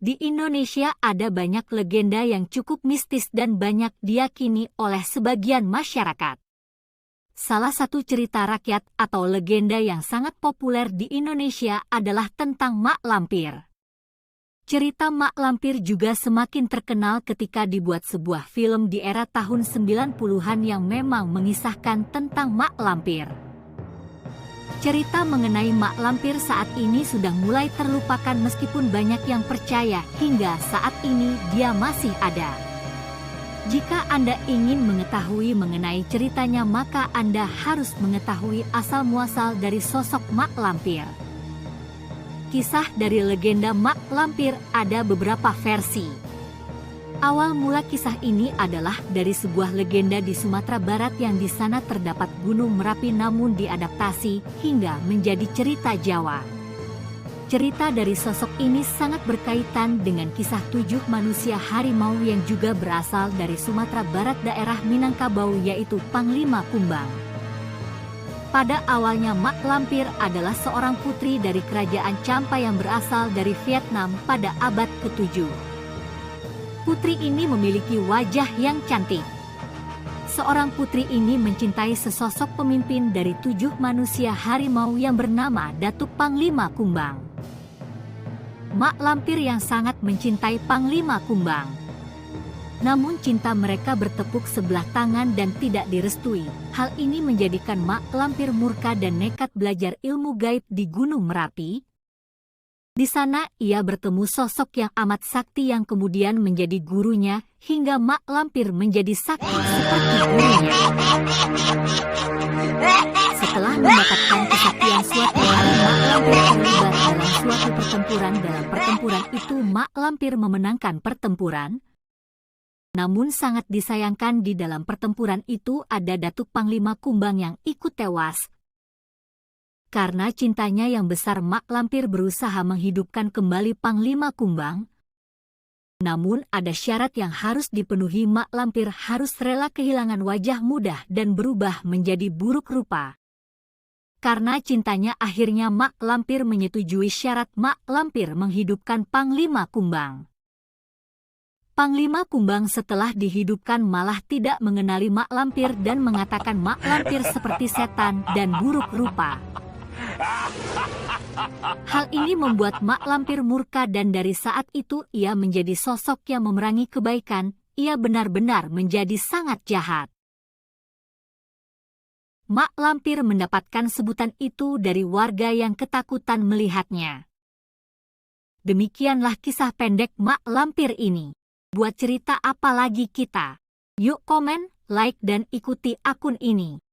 Di Indonesia ada banyak legenda yang cukup mistis dan banyak diyakini oleh sebagian masyarakat. Salah satu cerita rakyat atau legenda yang sangat populer di Indonesia adalah tentang Mak Lampir. Cerita Mak Lampir juga semakin terkenal ketika dibuat sebuah film di era tahun 90-an yang memang mengisahkan tentang Mak Lampir. Cerita mengenai Mak Lampir saat ini sudah mulai terlupakan meskipun banyak yang percaya hingga saat ini dia masih ada. Jika Anda ingin mengetahui mengenai ceritanya maka Anda harus mengetahui asal-muasal dari sosok Mak Lampir. Kisah dari legenda Mak Lampir ada beberapa versi. Awal mula kisah ini adalah dari sebuah legenda di Sumatera Barat yang di sana terdapat Gunung Merapi namun diadaptasi hingga menjadi cerita Jawa. Cerita dari sosok ini sangat berkaitan dengan kisah 7 manusia harimau yang juga berasal dari Sumatera Barat daerah Minangkabau yaitu Panglima Kumbang. Pada awalnya Mak Lampir adalah seorang putri dari kerajaan Champa yang berasal dari Vietnam pada abad ke-7. Putri ini memiliki wajah yang cantik. Seorang putri ini mencintai sesosok pemimpin dari 7 manusia harimau yang bernama Datuk Panglima Kumbang. Mak Lampir yang sangat mencintai Panglima Kumbang. Namun cinta mereka bertepuk sebelah tangan dan tidak direstui. Hal ini menjadikan Mak Lampir murka dan nekat belajar ilmu gaib di Gunung Merapi. Di sana ia bertemu sosok yang amat sakti yang kemudian menjadi gurunya hingga Mak Lampir menjadi sakti seperti gurunya. Setelah mendapatkan kesaktian suatu hari Mak Lampir terlibat dalam suatu pertempuran. Dalam pertempuran itu Mak Lampir memenangkan pertempuran. Namun sangat disayangkan di dalam pertempuran itu ada Datuk Panglima Kumbang yang ikut tewas. Karena cintanya yang besar Mak Lampir berusaha menghidupkan kembali Panglima Kumbang. Namun ada syarat yang harus dipenuhi. Mak Lampir harus rela kehilangan wajah muda dan berubah menjadi buruk rupa. Karena cintanya akhirnya Mak Lampir menyetujui syarat Mak Lampir menghidupkan Panglima Kumbang. Panglima Kumbang setelah dihidupkan malah tidak mengenali Mak Lampir dan mengatakan Mak Lampir seperti setan dan buruk rupa. Hal ini membuat Mak Lampir murka dan dari saat itu ia menjadi sosok yang memerangi kebaikan. Ia benar-benar menjadi sangat jahat. Mak Lampir mendapatkan sebutan itu dari warga yang ketakutan melihatnya. Demikianlah kisah pendek Mak Lampir ini. Buat cerita apa lagi kita? Yuk komen, like dan ikuti akun ini.